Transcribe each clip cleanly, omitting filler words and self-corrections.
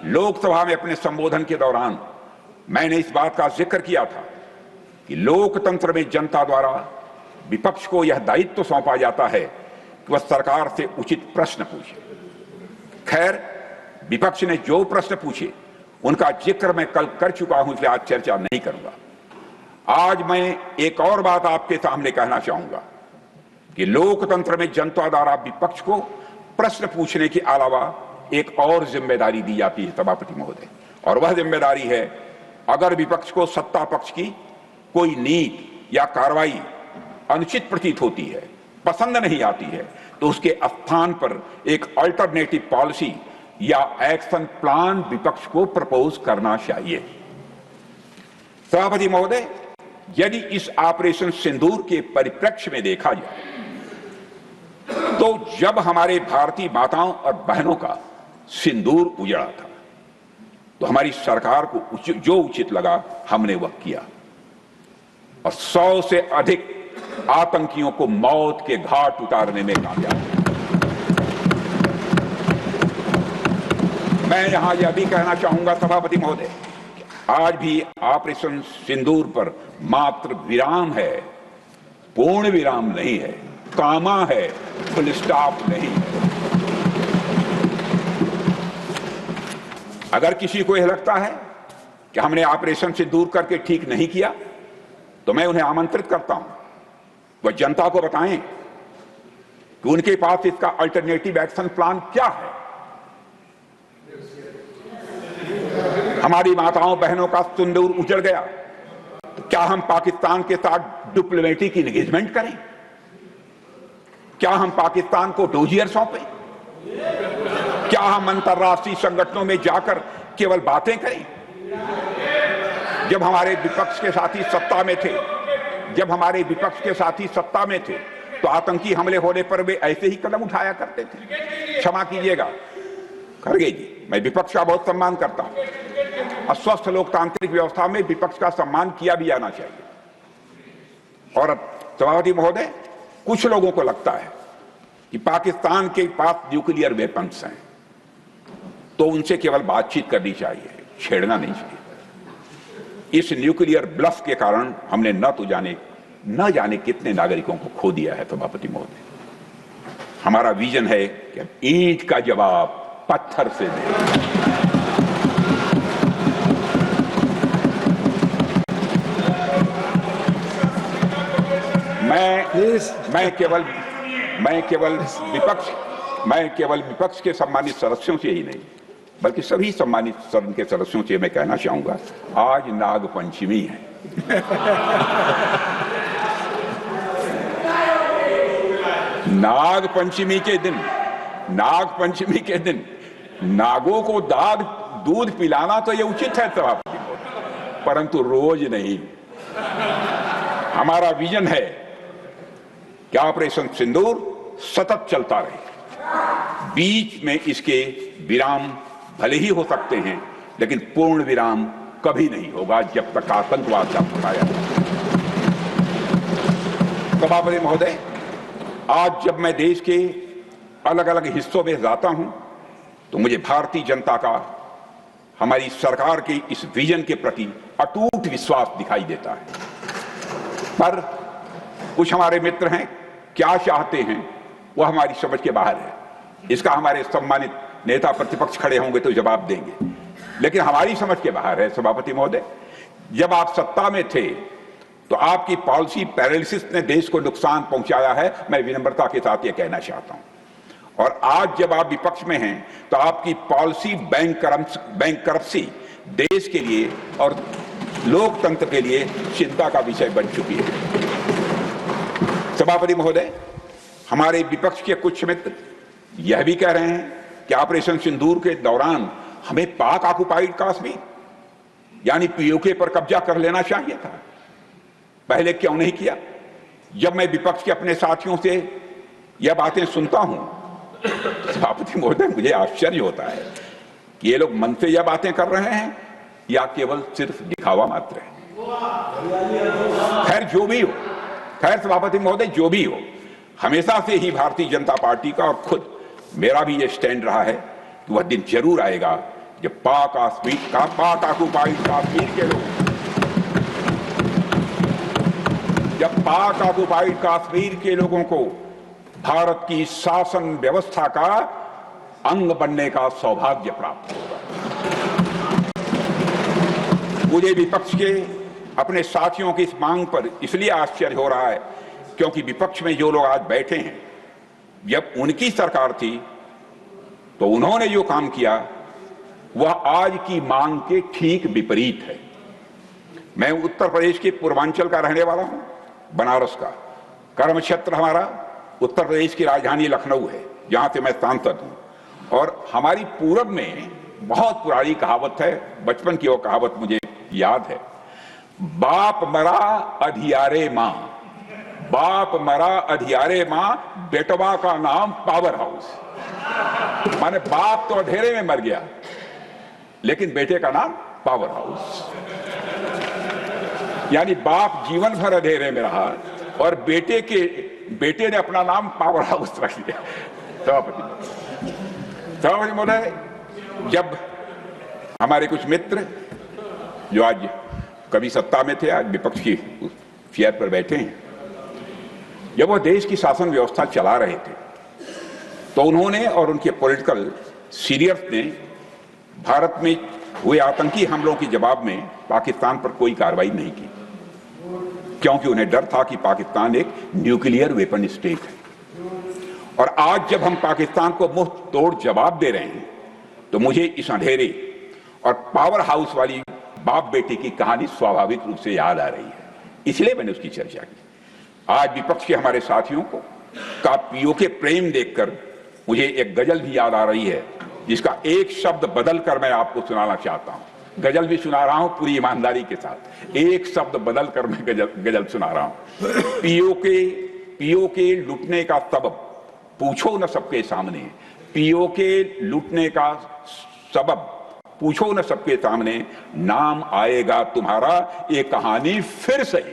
लोकसभा में अपने संबोधन के दौरान मैंने इस बात का जिक्र किया था कि लोकतंत्र में जनता द्वारा विपक्ष को यह दायित्व सौंपा जाता है कि वह सरकार से उचित प्रश्न पूछे। खैर, विपक्ष ने जो प्रश्न पूछे उनका जिक्र मैं कल कर चुका हूं, इसलिए आज चर्चा नहीं करूंगा। आज मैं एक और बात आपके सामने कहना चाहूंगा कि लोकतंत्र में जनता द्वारा विपक्ष को प्रश्न पूछने के अलावा एक और जिम्मेदारी दी जाती है सभापति महोदय, और वह जिम्मेदारी है अगर विपक्ष को सत्ता पक्ष की कोई नीति या कार्रवाई अनुचित प्रतीत होती है, पसंद नहीं आती है, तो उसके स्थान पर एक अल्टरनेटिव पॉलिसी या एक्शन प्लान विपक्ष को प्रपोज करना चाहिए। सभापति महोदय, यदि इस ऑपरेशन सिंदूर के परिप्रेक्ष्य में देखा जाए तो जब हमारे भारतीय माताओं और बहनों का सिंदूर उजड़ा था तो हमारी सरकार को जो उचित लगा हमने वह किया और 100 से अधिक आतंकियों को मौत के घाट उतारने में कामयाब हुआ। मैं यहां यह भी कहना चाहूंगा सभापति महोदय, आज भी ऑपरेशन सिंदूर पर मात्र विराम है, पूर्ण विराम नहीं है, कामा है, फुल स्टॉप नहीं है। अगर किसी को यह लगता है कि हमने ऑपरेशन सिंदूर करके ठीक नहीं किया तो मैं उन्हें आमंत्रित करता हूं वह जनता को बताएं कि उनके पास इसका अल्टरनेटिव एक्शन प्लान क्या है। हमारी माताओं बहनों का सिंदूर उजड़ गया तो क्या हम पाकिस्तान के साथ डिप्लोमेटिक एंगेजमेंट करें? क्या हम पाकिस्तान को डोजियर सौंपें? क्या हम अंतर्राष्ट्रीय संगठनों में जाकर केवल बातें करें? जब हमारे विपक्ष के साथी सत्ता में थे, तो आतंकी हमले होने पर वे ऐसे ही कदम उठाया करते थे। क्षमा कीजिएगा खड़गे जी, मैं विपक्ष का बहुत सम्मान करता हूं और स्वस्थ लोकतांत्रिक व्यवस्था में विपक्ष का सम्मान किया भी जाना चाहिए। और सभापति महोदय, कुछ लोगों को लगता है कि पाकिस्तान के पास न्यूक्लियर वेपन्स हैं तो उनसे केवल बातचीत करनी चाहिए, छेड़ना नहीं चाहिए। इस न्यूक्लियर ब्लफ के कारण हमने न जाने कितने नागरिकों को खो दिया है सभापति महोदय। हमारा विजन है कि ईंट का जवाब पत्थर से दें। मैं केवल विपक्ष के सम्मानित सदस्यों से ही नहीं बल्कि सभी सम्मानित सदन के सदस्यों से मैं कहना चाहूंगा, आज नागपंचमी है। नागपंचमी के दिन नागों को दूध पिलाना तो ये उचित है सभापति, परंतु रोज नहीं। हमारा विजन है कि ऑपरेशन सिंदूर सतत चलता रहे, बीच में इसके विराम भले ही हो सकते हैं लेकिन पूर्ण विराम कभी नहीं होगा जब तक आतंकवाद का फैलाया जाए। सभापति महोदय, आज जब मैं देश के अलग अलग हिस्सों में जाता हूं तो मुझे भारतीय जनता का हमारी सरकार के इस विजन के प्रति अटूट विश्वास दिखाई देता है। पर कुछ हमारे मित्र हैं, क्या चाहते हैं वह हमारी समझ के बाहर है। इसका हमारे सम्मानित नेता प्रतिपक्ष खड़े होंगे तो जवाब देंगे, लेकिन हमारी समझ के बाहर है सभापति महोदय। जब आप सत्ता में थे तो आपकी पॉलिसी पैरालिसिस ने देश को नुकसान पहुंचाया है, मैं विनम्रता के साथ यह कहना चाहता हूं। और आज जब आप विपक्ष में हैं तो आपकी पॉलिसी बैंकरप्सी देश के लिए और लोकतंत्र के लिए चिंता का विषय बन चुकी है। सभापति महोदय, हमारे विपक्ष के कुछ मित्र यह भी कह रहे हैं कि ऑपरेशन सिंदूर के दौरान हमें पाक ऑक्युपाइड कश्मीर यानी पीओके पर कब्जा कर लेना चाहिए था। पहले क्यों नहीं किया? जब मैं विपक्ष के अपने साथियों से यह बातें सुनता हूं, सभापति महोदय, मुझे आश्चर्य होता है कि ये लोग मन से यह बातें कर रहे हैं या केवल सिर्फ दिखावा मात्र है। खैर जो भी हो, सभापति महोदय, जो भी हो, हमेशा से ही भारतीय जनता पार्टी का और खुद मेरा भी यह स्टैंड रहा है कि वह दिन जरूर आएगा जब पाक ऑक्युपाइड कश्मीर के लोग, जब पाक ऑक्युपाइड कश्मीर के लोगों को भारत की शासन व्यवस्था का अंग बनने का सौभाग्य प्राप्त होगा। मुझे विपक्ष के अपने साथियों की इस मांग पर इसलिए आश्चर्य हो रहा है क्योंकि विपक्ष में जो लोग आज बैठे हैं, जब उनकी सरकार थी तो उन्होंने जो काम किया वह आज की मांग के ठीक विपरीत है। मैं उत्तर प्रदेश के पूर्वांचल का रहने वाला हूं, बनारस का। कर्म क्षेत्र हमारा उत्तर प्रदेश की राजधानी लखनऊ है, जहां से मैं सांसद हूं। और हमारी पूरब में बहुत पुरानी कहावत है, बचपन की वो कहावत मुझे याद है, बाप मरा अधियारे मां, बाप मरा अधियारे मां, बेटवा का नाम पावर हाउस। माने बाप तो अंधेरे में मर गया लेकिन बेटे का नाम पावर हाउस। यानी बाप जीवन भर अंधेरे में रहा और बेटे ने अपना नाम पावर हाउस रख लिया। सभापति महोदय, जब हमारे कुछ मित्र जो आज कभी सत्ता में थे, आज विपक्ष की चेयर पर बैठे हैं, जब वो देश की शासन व्यवस्था चला रहे थे तो उन्होंने और उनके पॉलिटिकल सीनियर्स ने भारत में हुए आतंकी हमलों के जवाब में पाकिस्तान पर कोई कार्रवाई नहीं की, क्योंकि उन्हें डर था कि पाकिस्तान एक न्यूक्लियर वेपन स्टेट है। और आज जब हम पाकिस्तान को मुंह तोड़ जवाब दे रहे हैं तो मुझे इस अंधेरे और पावर हाउस वाली बाप बेटे की कहानी स्वाभाविक रूप से याद आ रही है, इसलिए मैंने उसकी चर्चा की। आज विपक्ष के हमारे साथियों को का पीओके प्रेम देखकर मुझे एक गजल भी याद आ रही है, जिसका एक शब्द बदल कर मैं आपको सुनाना चाहता हूं। गजल भी सुना रहा हूं पूरी ईमानदारी के साथ, एक शब्द बदल कर मैं गजल सुना रहा हूं। पीओके लुटने का सबब पूछो न सबके सामने, पीओके लूटने का सबब पूछो न सबके सामने, नाम आएगा तुम्हारा ये कहानी फिर सही।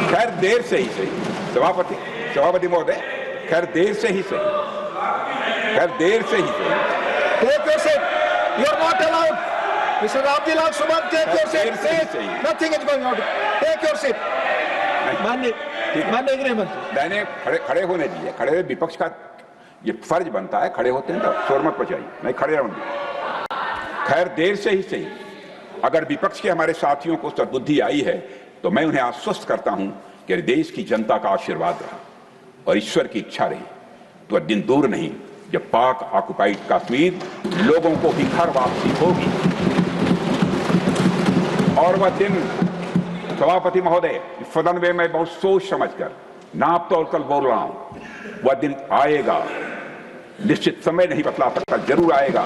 खैर देर से ही सही, सभापति महोदय, खैर देर से ही सही, खैर देर से ही सही। Take your seat. You are not allowed. Mr. Abdullah Suman, take your seat. Nothing is going on. Take your seat. माननीय गृह मंत्री, मैंने खड़े होने दिए। खड़े हुए विपक्ष का ये फर्ज बनता है, खड़े होते हैं तो शोर मत मचाइए, नहीं खड़े रहूंगी। खैर देर से ही सही, अगर विपक्ष के हमारे साथियों को सद्बुद्धि आई है तो मैं उन्हें आश्वस्त करता हूं कि देश की जनता का आशीर्वाद रहा और ईश्वर की इच्छा रही तो दिन दूर नहीं जब पाक ऑक्युपाइड कश्मीर लोगों को भी घर वापसी होगी। और वह दिन, सभापति महोदय, सदन में मैं बहुत सोच समझकर नाप तोल बोल रहा हूं, वह दिन आएगा, निश्चित समय नहीं बतला सकता, जरूर आएगा